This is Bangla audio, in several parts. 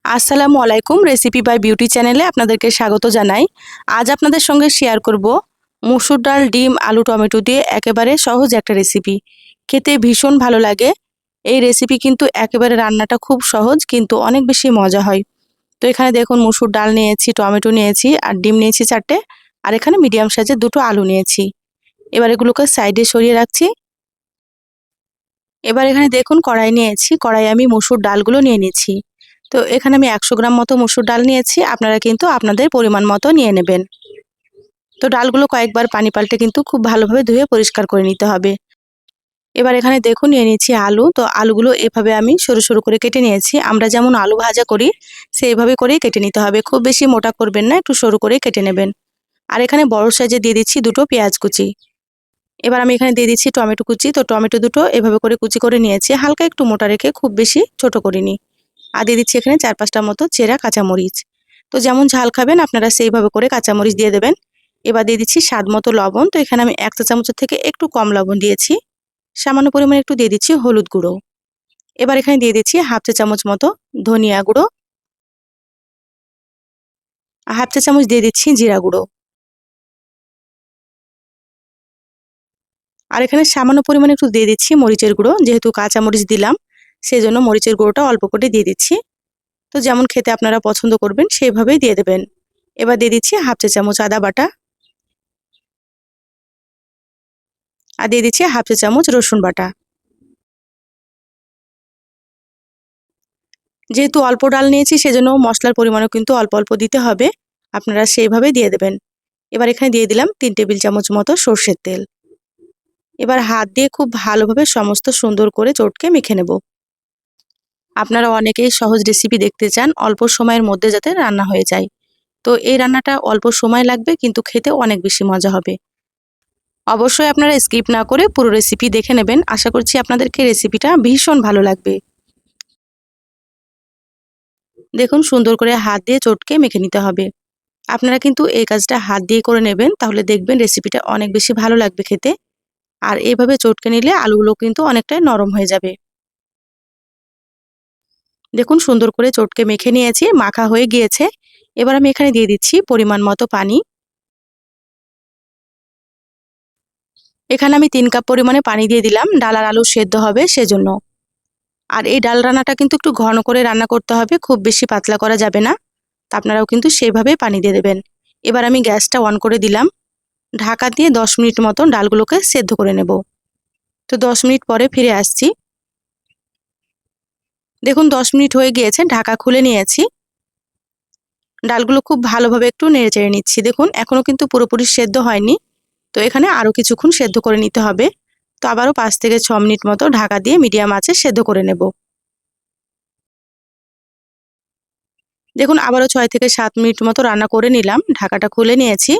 আসসালামু আলাইকুম। রেসিপি বাই বিউটি চ্যানেলে আপনাদেরকে স্বাগত জানাই। আজ আপনাদের সঙ্গে শেয়ার করব মসুর ডাল, ডিম, আলু, টমেটো দিয়ে একেবারে সহজ একটা রেসিপি। খেতে ভীষণ ভালো লাগে। এই রেসিপি কিন্তু একেবারে রান্নাটা খুব সহজ, কিন্তু অনেক বেশি মজা হয়। তো এখানে দেখুন মসুর ডাল নিয়েছি, টমেটো নিয়েছি আর ডিম নিয়েছি 4টে। আর এখানে মিডিয়াম সাইজের 2টো আলু নিয়েছি। এবার এগুলোকে সাইডে সরিয়ে রাখছি। এবার এখানে দেখুন কড়াই নিয়েছি, কড়াইয়ে আমি মসুর ডালগুলো নিয়ে নিচ্ছি। তো এখানে আমি 100 গ্রাম মতো মসুর ডাল নিয়েছি, আপনারা কিন্তু আপনাদের পরিমাণ মতো নিয়ে নেবেন। তো ডালগুলো কয়েকবার পানি পাল্টে কিন্তু খুব ভালোভাবে ধুয়ে পরিষ্কার করে নিতে হবে। এবার এখানে দেখুন নিয়ে নিচ্ছি আলু। তো আলুগুলো এভাবে আমি সরু সরু করে কেটে নিয়েছি। আমরা যেমন আলু ভাজা করি সেইভাবে করেই কেটে নিতে হবে, খুব বেশি মোটা করবেন না, একটু সরু করেই কেটে নেবেন। আর এখানে বড় সাইজে দিয়ে দিচ্ছি 2টো পেঁয়াজ কুচি। এবার আমি এখানে দিয়ে দিচ্ছি টমেটো কুচি। তো টমেটো 2টো এভাবে করে কুচি করে নিয়েছি, হালকা একটু মোটা রেখে, খুব বেশি ছোট করিনি। আর দিয়ে দিচ্ছি এখানে 4-5টা মতো চেরা কাঁচামরিচ। তো যেমন ঝাল খাবেন আপনারা সেইভাবে করে কাঁচামরিচ দিয়ে দেবেন। এবার দিয়ে দিচ্ছি স্বাদ মতো লবণ। তো এখানে আমি 1 চা চামচের থেকে একটু কম লবণ দিয়েছি। সামান্য পরিমাণে একটু দিয়ে দিচ্ছি হলুদ গুঁড়ো। এবার এখানে দিয়ে দিচ্ছি 1/2 চা চামচ মতো ধনিয়া গুঁড়ো, আর 1/2 চা চামচ দিয়ে দিচ্ছি জিরা গুঁড়ো। আর এখানে সামান্য পরিমাণে একটু দিয়ে দিচ্ছি মরিচের গুঁড়ো, যেহেতু কাঁচামরিচ দিলাম সেজন্য মরিচের গুঁড়োটা অল্প করে দিয়ে দিচ্ছি। তো যেমন খেতে আপনারা পছন্দ করবেন সেইভাবেই দিয়ে দেবেন। এবার দিয়ে দিচ্ছি 1/2 চা চামচ আদা বাটা, আর দিয়ে দিচ্ছি 1/2 চা চামচ রসুন বাটা। যেহেতু অল্প ডাল নিয়েছি সেজন্য মশলার পরিমাণও কিন্তু অল্প অল্প দিতে হবে, আপনারা সেইভাবেই দিয়ে দেবেন। এবার এখানে দিয়ে দিলাম 3 টেবিল চামচ মতো সর্ষের তেল। এবার হাত দিয়ে খুব ভালোভাবে সমস্ত সুন্দর করে চটকে মেখে নেব। আপনারা অনেকেই সহজ রেসিপি দেখতে চান, অল্প সময়ের মধ্যে যাতে রান্না হয়ে যায়। তো এই রান্নাটা অল্প সময় লাগবে, কিন্তু খেতে অনেক বেশি মজা হবে। অবশ্যই আপনারা স্কিপ না করে পুরো রেসিপি দেখে নেবেন। আশা করছি আপনাদেরকে রেসিপিটা ভীষণ ভালো লাগবে। দেখুন সুন্দর করে হাত দিয়ে চটকে মেখে নিতে হবে। আপনারা কিন্তু এই কাজটা হাত দিয়ে করে নেবেন, তাহলে দেখবেন রেসিপিটা অনেক বেশি ভালো লাগবে খেতে। আর এইভাবে চটকে নিলে আলুগুলো কিন্তু অনেকটাই নরম হয়ে যাবে। দেখুন সুন্দর করে চটকে মেখে নিয়েছি, মাখা হয়ে গিয়েছে। এবার আমি এখানে দিয়ে দিচ্ছি পরিমাণ মতো পানি। এখানে আমি 3 কাপ পরিমাণে পানি দিয়ে দিলাম, ডাল আর আলু সেদ্ধ হবে সেজন্য। আর এই ডাল রান্নাটা কিন্তু একটু ঘন করে রান্না করতে হবে, খুব বেশি পাতলা করা যাবে না। তা আপনারাও কিন্তু সেইভাবেই পানি দিয়ে দেবেন। এবার আমি গ্যাসটা অন করে দিলাম। ঢাকা দিয়ে 10 মিনিট মতন ডালগুলোকে সেদ্ধ করে নেব। তো 10 মিনিট পরে ফিরে আসছি। দেখুন 10 মিনিট হয়ে গিয়েছে, ঢাকা খুলে নিয়েছি। ডালগুলো খুব ভালোভাবে একটু নেড়েচেড়ে নিচ্ছি। দেখুন এখনো কিন্তু পুরোপুরি সেদ্ধ হয়নি। তো এখানে আরও কিছুক্ষণ সেদ্ধ করে নিতে হবে। তো আবারও 5 থেকে 6 মিনিট মতো ঢাকা দিয়ে মিডিয়াম আঁচে সেদ্ধ করে নেব। দেখুন আবারও 6 থেকে 7 মিনিট মতো রান্না করে নিলাম, ঢাকাটা খুলে নিয়েছি।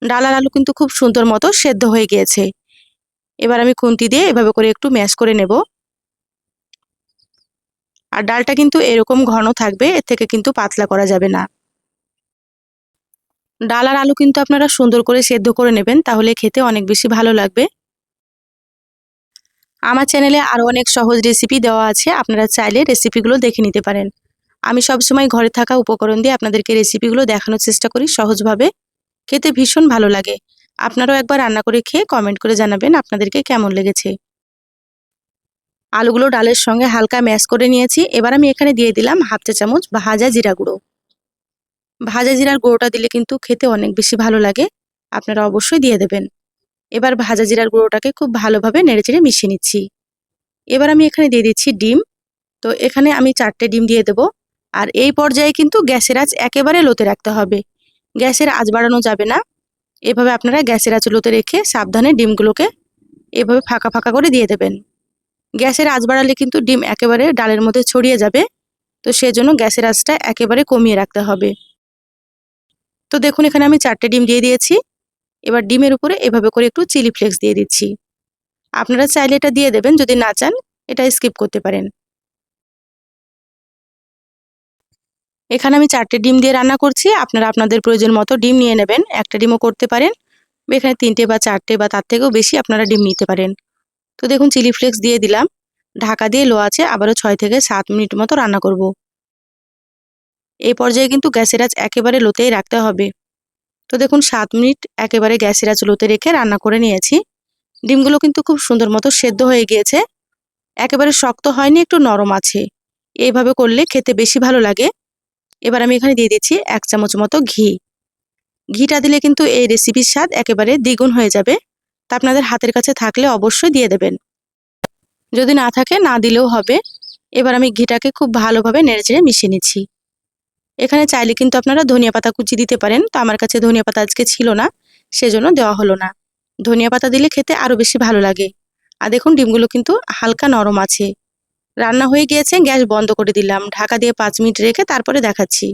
ডাল আর আলু কিন্তু খুব সুন্দর মতো সেদ্ধ হয়ে গিয়েছে। এবার আমি খুন্তি দিয়ে এভাবে করে একটু ম্যাশ করে নেব। আর ডালটা কিন্তু এরকম ঘন থাকবে, এর থেকে কিন্তু পাতলা করা যাবে না। ডাল আর আলু কিন্তু আপনারা সুন্দর করে সেদ্ধ করে নেবেন, তাহলে খেতে অনেক বেশি ভালো লাগবে। আমার চ্যানেলে আরও অনেক সহজ রেসিপি দেওয়া আছে, আপনারা চাইলে রেসিপিগুলো দেখে নিতে পারেন। আমি সবসময় ঘরে থাকা উপকরণ দিয়ে আপনাদেরকে রেসিপিগুলো দেখানোর চেষ্টা করি সহজভাবে। খেতে ভীষণ ভালো লাগে। আপনারাও একবার রান্না করে খেয়ে কমেন্ট করে জানাবেন আপনাদেরকে কেমন লেগেছে। আলুগুলো ডালের সঙ্গে হালকা ম্যাশ করে নিয়েছি। এবার আমি এখানে দিয়ে দিলাম 1/2 চা চামচ ভাজা জিরা গুঁড়ো। ভাজা জিরার গুঁড়োটা দিলে কিন্তু খেতে অনেক বেশি ভালো লাগে, আপনারা অবশ্যই দিয়ে দেবেন। এবার ভাজা জিরার গুঁড়োটাকে খুব ভালোভাবে নেড়েচেড়ে মিশিয়ে নিচ্ছি। এবার আমি এখানে দিয়ে দিচ্ছি ডিম। তো এখানে আমি 4টে ডিম দিয়ে দেব। আর এই পর্যায়ে কিন্তু গ্যাসের আঁচ একেবারে লোতে রাখতে হবে, গ্যাসের আঁচ বাড়ানো যাবে না। এভাবে আপনারা গ্যাসের আঁচ লোতে রেখে সাবধানে ডিমগুলোকে এভাবে ফাঁকা ফাঁকা করে দিয়ে দেবেন। গ্যাসের আঁচ বাড়ালে কিন্তু ডিম একেবারে ডালের মধ্যে ছড়িয়ে যাবে। তো সেজন্য গ্যাসের আঁচটা একেবারে কমিয়ে রাখতে হবে। তো দেখুন এখানে আমি 4টে ডিম দিয়ে দিয়েছি। এবার ডিমের উপরে এভাবে করে একটু চিলি ফ্লেক্স দিয়ে দিচ্ছি। আপনারা চাইলে এটা দিয়ে দেবেন, যদি না চান এটা স্কিপ করতে পারেন। এখানে আমি 4টে ডিম দিয়ে রান্না করছি, আপনারা আপনাদের প্রয়োজন মতো ডিম নিয়ে নেবেন। একটা ডিমও করতে পারেন, এখানে 3টে বা 4টে বা তার থেকেও বেশি আপনারা ডিম নিতে পারেন। তো দেখুন চিলি ফ্লেক্স দিয়ে দিলাম। ঢাকা দিয়ে লো আঁচে আবারও 6 থেকে 7 মিনিট মতো রান্না করব। এই পর্যায়ে কিন্তু গ্যাসের আঁচ একেবারে লোতেই রাখতে হবে। তো দেখুন 7 মিনিট একেবারে গ্যাসের আঁচ লোতে রেখে রান্না করে নিয়েছি। ডিমগুলো কিন্তু খুব সুন্দর মতো সেদ্ধ হয়ে গিয়েছে, একেবারে শক্ত হয়নি, একটু নরম আছে। এইভাবে করলে খেতে বেশি ভালো লাগে। এবার আমি এখানে দিয়ে দিচ্ছি 1 চামচ মতো ঘি। ঘিটা দিলে কিন্তু এই রেসিপির স্বাদ একেবারে দ্বিগুণ হয়ে যাবে। তা আপনাদের হাতের কাছে থাকলে অবশ্যই দিয়ে দেবেন, যদি না থাকে না দিলেও হবে। এবার আমি ঘিটাকে খুব ভালোভাবে নেড়েচেড়ে মিশিয়ে নিচ্ছি। এখানে চাইলে কিন্তু আপনারা ধনিয়া পাতা কুচি দিতে পারেন, তো আমার কাছে ধনিয়া পাতা আজকে ছিল না, সেজন্য দেওয়া হলো না। ধনিয়া পাতা দিলে খেতে আরো বেশি ভালো লাগে। আর দেখুন ডিমগুলো কিন্তু হালকা নরম আছে। রান্না হয়ে গিয়েছে, গ্যাস বন্ধ করে দিলাম। ঢাকা দিয়ে 5 মিনিট রেখে তারপরে দেখাচ্ছি।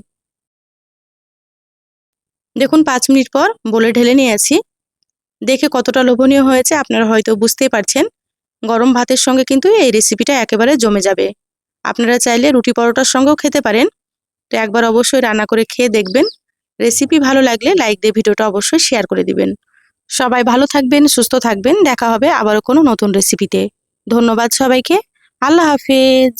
দেখুন 5 মিনিট পর বলে ঢেলে নিয়েছি। দেখে কতটা লোভনীয় হয়েছে আপনারা হয়তো বুঝতেই পারছেন। গরম ভাতের সঙ্গে কিন্তু এই রেসিপিটা একেবারে জমে যাবে। আপনারা চাইলে রুটি পরোটার সঙ্গেও খেতে পারেন। তো একবার অবশ্যই রান্না করে খেয়ে দেখবেন। রেসিপি ভালো লাগলে লাইক দিয়ে ভিডিওটা অবশ্যই শেয়ার করে দিবেন। সবাই ভালো থাকবেন, সুস্থ থাকবেন। দেখা হবে আবারও কোনো নতুন রেসিপিতে। ধন্যবাদ সবাইকে। আল্লাহ হাফেজ।